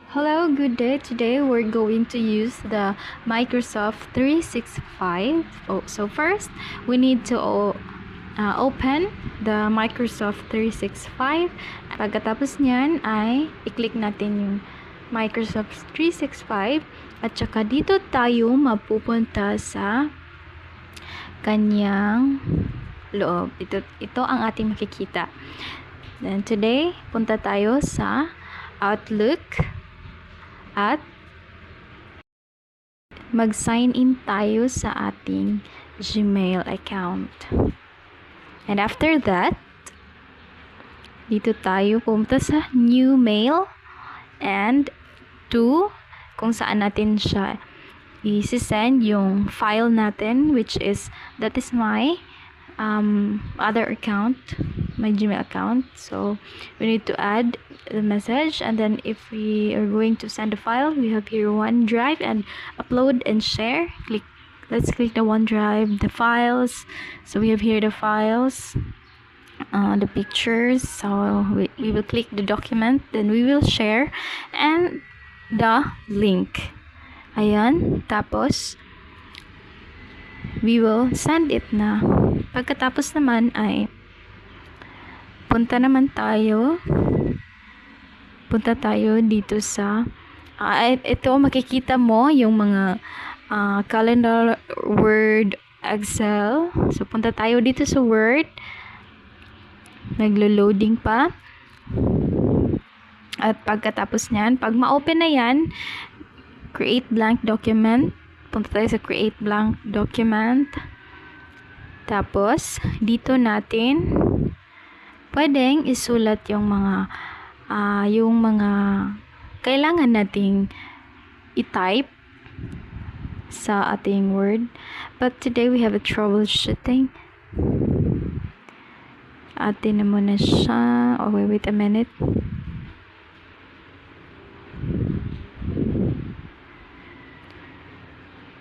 Hello, good day. Today we're going to use the Microsoft 365. So first, we need to open the Microsoft 365. Pagkatapos niyan ay i-click natin yung Microsoft 365 at saka dito tayo mapupunta sa kanyang loob. Ito ang ating makikita. Then today, punta tayo sa Outlook at mag-sign in tayo sa ating Gmail account. And after that, dito tayo pumunta sa new mail and to kung saan natin siya i-send yung file natin, which is that is my other account, my Gmail account. So we need to add the message, and then if we are going to send a file, we have here OneDrive and upload and share. Let's click the OneDrive, the files. So we have here the files, the pictures. So we will click the document, then we will share and the link. Ayan, tapos we will send it na. Pagkatapos naman ay punta tayo dito sa ito makikita mo yung mga calendar, Word, Excel. So punta tayo dito sa Word. Naglo-loading pa. At pagkatapos niyan, pag ma-open na yan, create blank document. Punta tayo sa create blank document. Tapos, dito natin pwedeng isulat yung mga kailangan nating i-type sa ating Word. But today we have a troubleshooting. Atin na muna siya. Oh, wait a minute.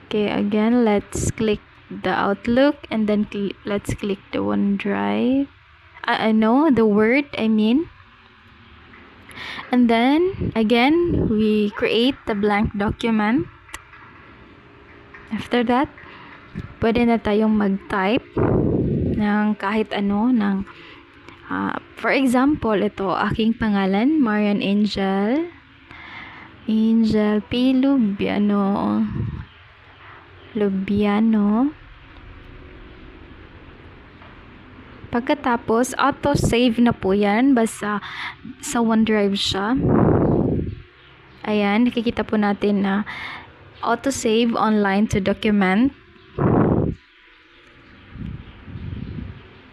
Okay, again, let's click the Outlook and then let's click the OneDrive. The Word, I mean. And then, again, we create the blank document. After that, pwede na tayong mag-type ng kahit ano, for example, ito, aking pangalan, Marian Angel P. Lubiano. Pagkatapos, auto-save na po yan. Basta sa OneDrive siya. Ayan, nakikita po natin na auto-save online to document.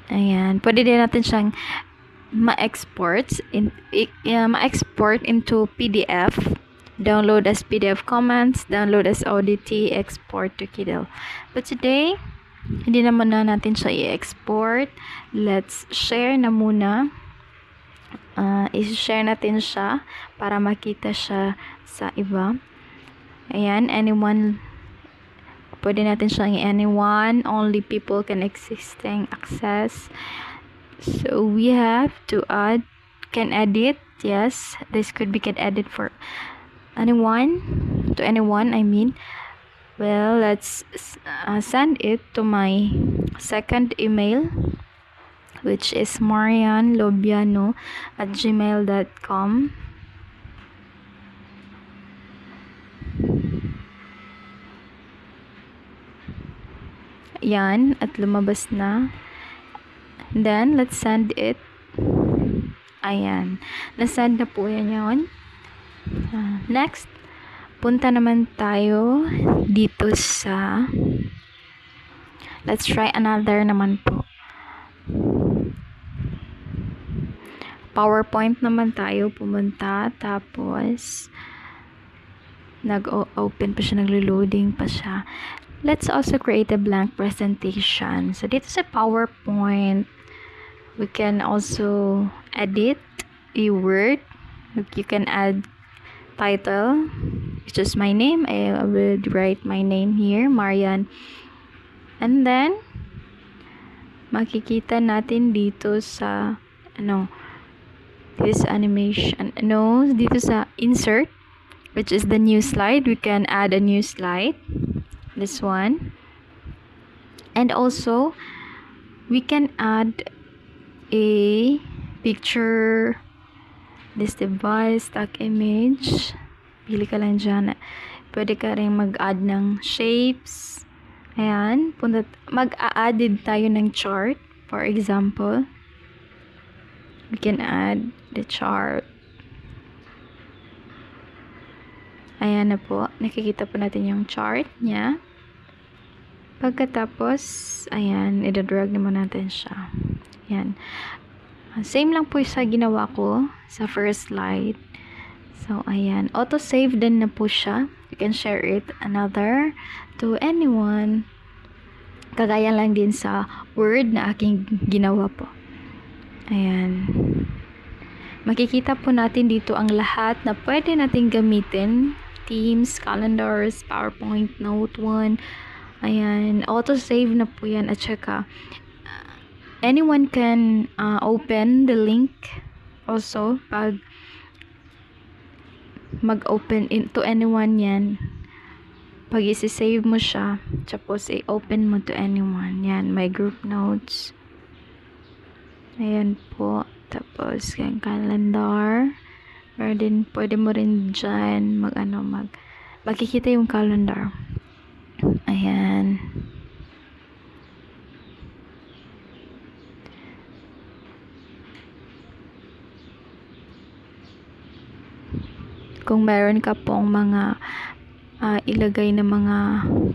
Ayan, pwede din natin siyang ma-export into PDF. Download as PDF comments, download as ODT, export to Kindle. But today, hindi naman na natin siya i-export. Let's share na muna. I-share natin siya para makita siya sa iba. Ayan, anyone, pwede natin siyang anyone, only people can access. So we have to can edit. Yes, this could be can edit for anyone, I mean. Well, let's send it to my second email, which is marianlobiano@gmail.com. Yan, at lumabas na. Then, let's send it. Ayan, nasend na po yan. Next, punta naman tayo dito sa let's try another naman po. PowerPoint naman tayo pumunta, tapos nag-open pa siya, naglo-loading pa siya. Let's also create a blank presentation. So dito sa PowerPoint, we can also edit a word. You can add title, which is my name. I will write my name here, Marian. And then, makikita natin dito sa this animation, dito sa insert, which is the new slide. We can add a new slide, this one. And also, we can add a picture, this device, stock image. Pili ka lang dyan. Pwede ka rin mag-add ng shapes. Ayan. Mag-a-add din tayo ng chart. For example, we can add the chart. Ayan na po. Nakikita po natin yung chart niya. Pagkatapos, ayan, idadrag naman natin siya. Ayan. Same lang po sa ginawa ko sa first slide. So, ayan. Auto-save din na po siya. You can share it to anyone. Kagaya lang din sa Word na aking ginawa po. Ayan. Makikita po natin dito ang lahat na pwede natin gamitin. Teams, calendars, PowerPoint, Note 1. Ayan. Auto-save na po yan. At saka, anyone can open the link also pag mag-open to anyone yan. Pag isi-save mo siya, tapos i-open mo to anyone. Yan, my group notes. Ayan po. Tapos, yung calendar. Pwede mo rin dyan makikita yung calendar. Ayan. Kung meron ka pong mga ilagay na mga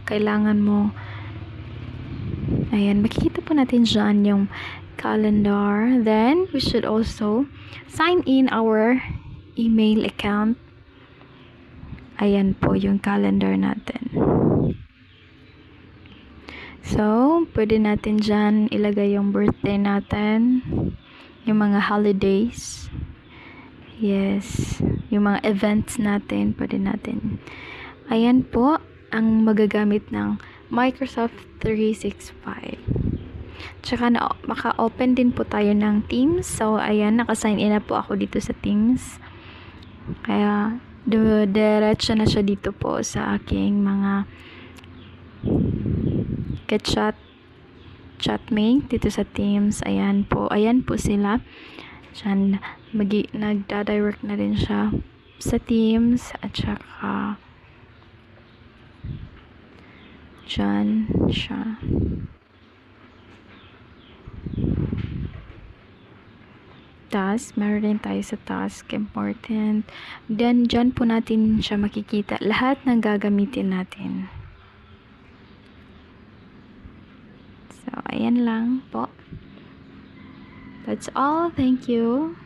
kailangan mo, ayan, makikita po natin dyan yung calendar. Then, we should also sign in our email account. Ayan po yung calendar natin. So, pwede natin dyan ilagay yung birthday natin, yung mga holidays. Yes, yung mga events natin, pwede natin. Ayan po ang magagamit ng Microsoft 365. Tsaka maka-open din po tayo ng Teams. So, ayan, naka-sign in na po ako dito sa Teams. Kaya, diretso na siya dito po sa aking mga chatmate dito sa Teams. Ayan po sila. Diyan, nagda-direct na rin siya sa Teams. At saka, dyan siya. Task, meron din tayo sa task, important. Then, dyan po natin siya makikita. Lahat ng gagamitin natin. So, ayan lang po. That's all. Thank you.